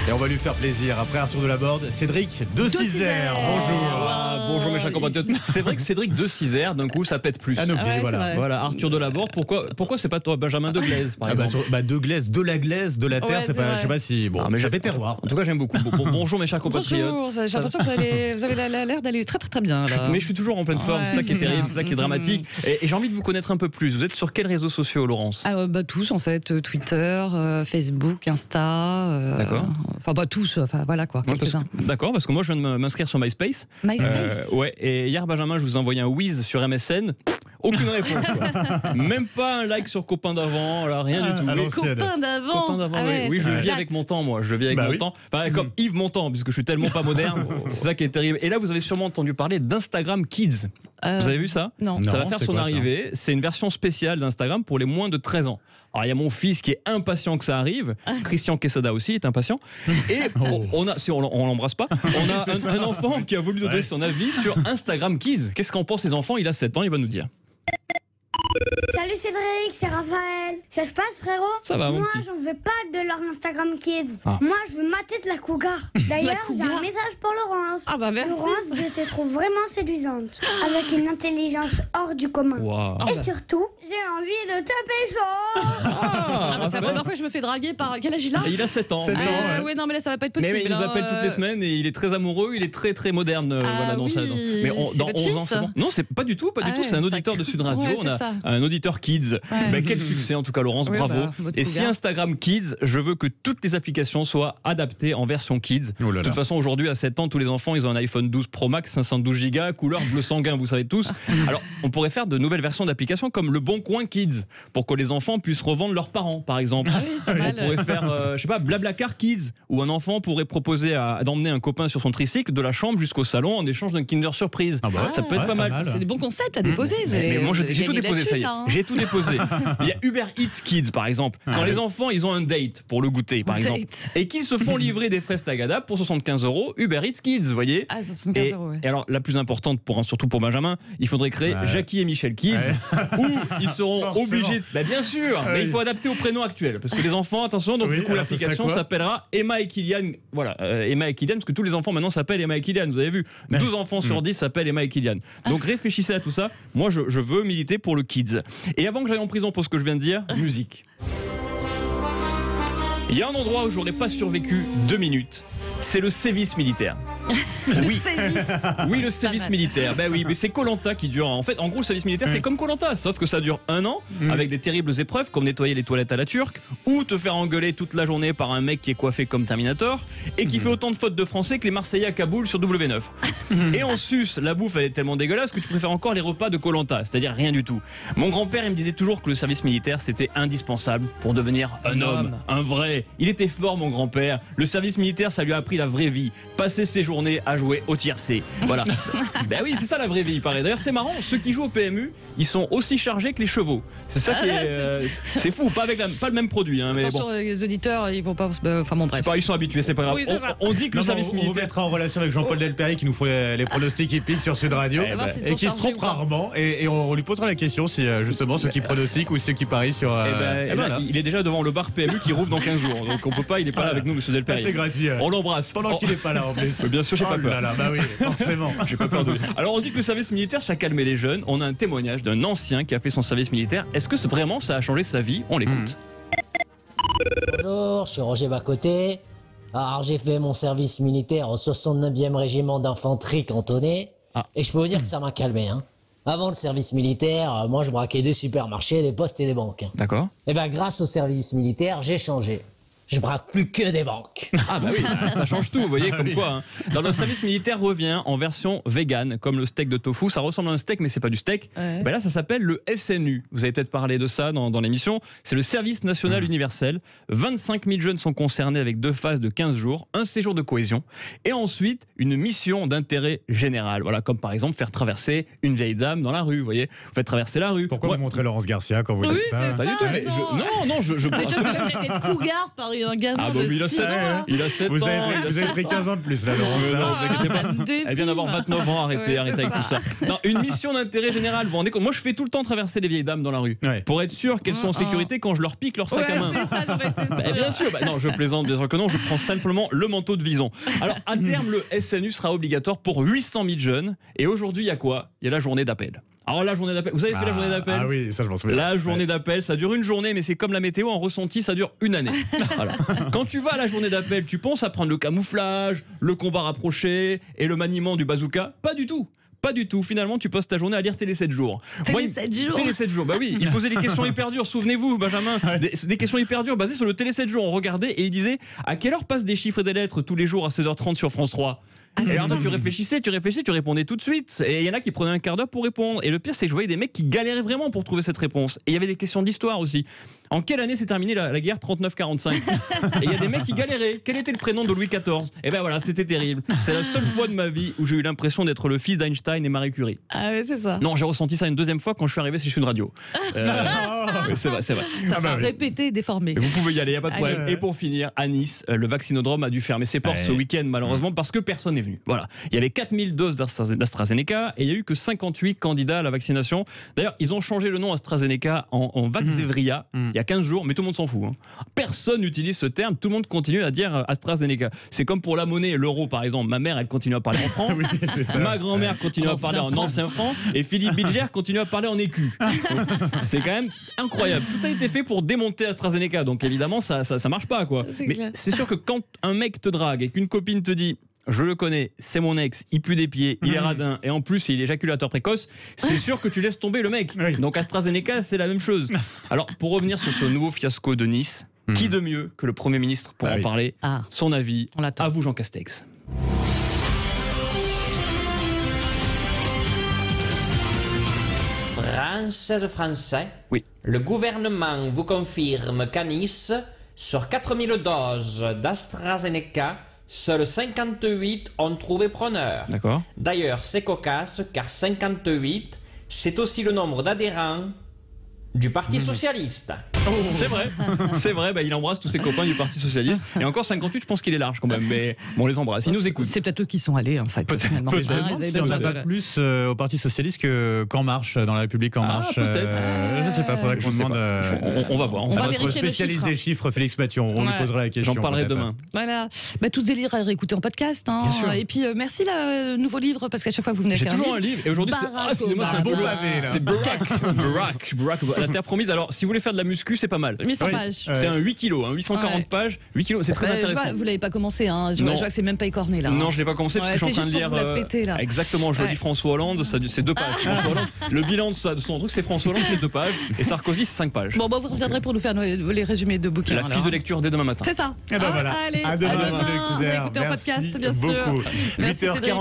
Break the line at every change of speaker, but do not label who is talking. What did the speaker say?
Et on va lui faire plaisir. Après Arthur Delaborde, Cédric de Cisère. Bonjour.
Bonjour mes chers compatriotes. C'est vrai que Cédric de Cisère, d'un coup, ça pète plus. Voilà, Arthur Delaborde. Pourquoi c'est pas toi, Benjamin de Glaise, par exemple?
De Glaise, de la Glaise, de la terre, c'est pas, je sais pas si. Bon, mais ça fait terroir.
En tout cas, j'aime beaucoup. Bonjour mes chers compatriotes.
Bonjour, j'ai l'impression que vous avez l'air d'aller très très très bien. Là.
Mais je suis toujours en pleine forme, c'est ça qui est terrible, c'est ça qui est dramatique. Et j'ai envie de vous connaître un peu plus. Vous êtes sur quels réseaux sociaux, Laurence?
Tous en fait, Twitter, Facebook, Insta.
D'accord.
Enfin tous, voilà quoi.
D'accord, parce que moi je viens de m'inscrire sur MySpace. Ouais, et hier Benjamin, je vous ai envoyé un whiz sur MSN. Aucune réponse, quoi. Même pas un like sur Copain d'avant, là, rien du tout.
Copain d'avant.
Oui, je vis avec mon temps, moi. Je vis avec mon temps. Enfin, comme Yves Montand, puisque je suis tellement pas moderne. C'est ça qui est terrible. Et là, vous avez sûrement entendu parler d'Instagram Kids. Vous avez vu ça?
Non.
Ça va faire son arrivée. C'est une version spéciale d'Instagram pour les moins de 13 ans. Alors, il y a mon fils qui est impatient que ça arrive. Christian Quesada aussi est impatient. Et on l'embrasse pas. On a un enfant qui a voulu donner son avis sur Instagram Kids. Qu'est-ce qu'en pensent les enfants? Il a 7 ans, il va nous dire.
Salut Cédric, c'est Raphaël. Ça se passe frérot?
Ça va mon
Moi
petit.
j'en veux pas de leur Instagram Kids. Moi je veux mater de la cougar. D'ailleurs j'ai un message pour Laurence.
Ah bah merci.
Laurence, je te trouve vraiment séduisante. Avec une intelligence hors du commun. Et surtout, j'ai envie de te pécho.
C'est la première fois que je me fais draguer par... Quel âge il a?
Il a 7 ans.
Ouais, non mais là ça va pas être possible.
Mais il nous appelle toutes les semaines et il est très amoureux, il est très très moderne. Dans ça. Mais dans 11 ans, c'est bon. Non, c'est pas du tout, c'est un auditeur de Sud Radio. On a un auditeur Kids. Quel succès en tout cas, Laurence, bravo. Et si Instagram Kids, je veux que toutes les applications soient adaptées en version Kids. De toute façon, aujourd'hui à 7 ans, tous les enfants, ils ont un iPhone 12 Pro Max, 512 Go, couleur bleu sanguin, vous savez tous. Alors, on pourrait faire de nouvelles versions d'applications comme le Bon Coin Kids pour que les enfants puissent revendre leurs parents, par exemple. On pourrait faire, je sais pas, Blablacar Kids, où un enfant pourrait proposer d'emmener un copain sur son tricycle de la chambre jusqu'au salon en échange d'un Kinder Surprise. Ça peut être pas mal.
C'est des bons concepts à déposer.
Mais moi, j'ai tout déposé, ça y est. J'ai tout déposé. Il y a Uber Eats Kids, par exemple. Quand les enfants, ils ont un date pour le goûter, par exemple, et qu'ils se font livrer des fraises Tagada pour 75 €, Uber Eats Kids, vous voyez.
75 €, ouais.
Et alors, la plus importante, surtout pour Benjamin, il faudrait créer Jackie et Michel Kids, où ils seront obligés. Bien sûr, mais il faut adapter au prénom actuel, parce que les enfants, attention, donc du coup, l'application s'appellera Emma et Kylian. Voilà, Emma et Kylian, parce que tous les enfants maintenant s'appellent Emma et Kylian. Vous avez vu, 12 enfants sur 10 s'appellent Emma et Kylian. Donc réfléchissez à tout ça. Moi, je veux militer pour le Kids. Et avant que j'aille en prison pour ce que je viens de dire, musique. Il y a un endroit où j'aurais pas survécu 2 minutes. C'est le sévice militaire. Oui, le sévice militaire. Oui, mais c'est Koh-Lanta qui dure. En fait, en gros, le service militaire, c'est comme Koh-Lanta, sauf que ça dure 1 an, avec des terribles épreuves, comme nettoyer les toilettes à la turque, ou te faire engueuler toute la journée par un mec qui est coiffé comme Terminator, et qui fait autant de fautes de français que les Marseillais à Kaboul sur W9. Et en sus, la bouffe, elle est tellement dégueulasse que tu préfères encore les repas de Koh-Lanta, c'est-à-dire rien du tout. Mon grand-père, il me disait toujours que le service militaire, c'était indispensable pour devenir un homme, un vrai. Il était fort, mon grand-père. Le service militaire, ça lui a appris la vraie vie. Passer ses journées à jouer au tiercé. Voilà. Oui, c'est ça la vraie vie, il paraît. D'ailleurs, c'est marrant, ceux qui jouent au PMU, ils sont aussi chargés que les chevaux. C'est ça qui est. C'est fou, pas le même produit. Mais
attention, les auditeurs, ils vont pas. Enfin bon, bref.
Ils sont habitués, c'est pas grave.
Oui,
on dit que le service militaire.
On vous mettra en relation avec Jean-Paul Delperry qui nous faut les pronostics épiques sur Sud Radio et qui se trompe rarement. Et on lui posera la question si justement ceux qui pronostiquent ou ceux qui parient sur.
Là, il est déjà devant le bar PMU qui rouvre dans 15 jours. Donc on peut pas, il est pas là avec nous, monsieur Delperry.
C'est gratuit.
On l'embrasse.
Pendant qu'il n'est pas là en plus.
Bien sûr, j'ai pas peur.
Oui, forcément.
J'ai pas peur de lui. Alors on dit que le service militaire, ça calmait les jeunes. On a un témoignage d'un ancien qui a fait son service militaire. Est-ce que vraiment ça a changé sa vie? On l'écoute.
Bonjour, je suis Roger Bacoté. Alors j'ai fait mon service militaire au 69e régiment d'infanterie cantonné. Et je peux vous dire que ça m'a calmé. Avant le service militaire, moi je braquais des supermarchés, des postes et des banques.
D'accord.
Et grâce au service militaire, j'ai changé. Je braque plus que des banques.
Oui, ça change tout, vous voyez, comme quoi. Dans le service militaire revient en version vegan, comme le steak de tofu. Ça ressemble à un steak, mais c'est pas du steak. Là, ça s'appelle le SNU. Vous avez peut-être parlé de ça dans l'émission. C'est le service national universel. 25 000 jeunes sont concernés avec 2 phases de 15 jours, un séjour de cohésion, et ensuite une mission d'intérêt général. Voilà, comme par exemple faire traverser une vieille dame dans la rue. Vous voyez, vous faites traverser la rue.
Pourquoi vous montrez Laurence Garcia quand vous dites ça?
Pas du tout.
Déjà, vous avez traité de cougar, par exemple. il y a un gamin.
Ah, bon,
de
il a
6
7
ans.
ans. Il a 7 ans.
Vous avez pris 15 ans de plus, là, Laurence.
Non, vous inquiétez pas.
Déprime.
Elle vient d'avoir 29 ans, arrêtez avec tout ça. Non, une mission d'intérêt général, vous vous rendez compte? Moi, je fais tout le temps traverser les vieilles dames dans la rue pour être sûr qu'elles sont en sécurité quand je leur pique leur sac à main.
C'est ça, j'aurais été sûre.
Bien sûr, non, je plaisante, bien sûr que non, je prends simplement le manteau de Vison. Alors, à terme, le SNU sera obligatoire pour 800 000 jeunes. Et aujourd'hui, il y a quoi? Il y a la journée d'appel. Alors, la journée d'appel, vous avez fait la journée d'appel?
Ah oui, ça je m'en souviens.
La journée d'appel, ça dure une journée, mais c'est comme la météo, en ressenti, ça dure une année. Voilà. Quand tu vas à la journée d'appel, tu penses à prendre le camouflage, le combat rapproché et le maniement du bazooka? Pas du tout. Pas du tout. Finalement, tu passes ta journée à lire Télé 7 jours.
Télé 7 jours.
Télé 7 jours. Bah oui, il posait des questions hyper dures. Souvenez-vous, Benjamin, des questions hyper dures basées sur le Télé 7 jours. On regardait et il disait à quelle heure passent des chiffres et des lettres tous les jours à 16h30 sur France 3? Et alors tu réfléchissais, tu répondais tout de suite. Et il y en a qui prenaient un quart d'heure pour répondre. Et le pire, c'est que je voyais des mecs qui galéraient vraiment pour trouver cette réponse. Et il y avait des questions d'histoire aussi. En quelle année s'est terminée la guerre 39-45? Et il y a des mecs qui galéraient. Quel était le prénom de Louis XIV? Et ben voilà, c'était terrible. C'est la seule fois de ma vie où j'ai eu l'impression d'être le fils d'Einstein et Marie Curie.
Ah oui, c'est ça.
Non, j'ai ressenti ça une deuxième fois quand je suis arrivé chez Sud Radio. Oui, c'est vrai.
Ça sera répété, déformé.
Et vous pouvez y aller, il n'y a pas de problème. Et pour finir, à Nice, le vaccinodrome a dû fermer ses portes ce week-end, malheureusement, parce que personne n'est venu. Voilà. Il y avait 4000 doses d'AstraZeneca et il n'y a eu que 58 candidats à la vaccination. D'ailleurs, ils ont changé le nom AstraZeneca en Vaxzevria il y a 15 jours, mais tout le monde s'en fout. Personne n'utilise ce terme, tout le monde continue à dire AstraZeneca. C'est comme pour la monnaie, l'euro par exemple. Ma mère, elle continue à parler en franc.
Oui, c'est ça.
Ma grand-mère continue à parler en ancien franc. Et Philippe Bilger continue à parler en écu. C'est quand même incroyable. Tout a été fait pour démonter AstraZeneca. Donc évidemment, ça marche pas, quoi. Mais c'est sûr que quand un mec te drague et qu'une copine te dit je le connais, c'est mon ex, il pue des pieds, il est radin et en plus il est éjaculateur précoce, c'est sûr que tu laisses tomber le mec. Donc AstraZeneca, c'est la même chose. Alors pour revenir sur ce nouveau fiasco de Nice, qui de mieux que le Premier ministre pour en parler? Son avis, à vous Jean Castex.
Française, Français,
oui.
Le gouvernement vous confirme qu'à Nice, sur 4000 doses d'AstraZeneca, seuls 58 ont trouvé preneur.
D'accord.
D'ailleurs, c'est cocasse car 58, c'est aussi le nombre d'adhérents du Parti Socialiste.
C'est vrai, il embrasse tous ses copains du Parti Socialiste. Et encore 58, je pense qu'il est large quand même, mais bon, on les embrasse, ils nous écoutent.
C'est peut-être eux qui sont allés en fait.
Peut-être.
Si on n'a pas plus au Parti Socialiste qu'En Marche, dans la République En Marche.
Peut-être.
Je sais pas, faudrait que je vous demande.
On va voir.
On va
notre spécialiste des chiffres, Félix Mathion, on lui posera la question.
J'en parlerai demain.
Voilà. Tous ces livres à réécouter en podcast.
Bien sûr.
Et puis merci le nouveau livre, parce qu'à chaque fois que vous venez
J'ai
faire
toujours un livre. Et aujourd'hui, excusez-moi, c'est un
bon pavé.
C'est Barack, la terre promise. Alors, si vous voulez faire de la muscu, c'est pas mal.
800 pages.
C'est un 8 kilos, 840 pages. 8 kilos, c'est très intéressant.
Vous l'avez pas commencé, hein. Je vois que c'est même pas écorné là.
Non, je l'ai pas commencé parce que je suis en train de lire. Exactement, je lis François Hollande, c'est 2 pages. François Hollande, le bilan de son truc, c'est François Hollande, c'est 2 pages. Et Sarkozy, c'est 5 pages.
Bon, vous reviendrez pour nous faire les résumés de bouquins.
La fiche de lecture dès demain matin.
C'est ça.
Et ben voilà.
Allez,
à demain.
écoutez en podcast, bien sûr.
Beaucoup. 8h40.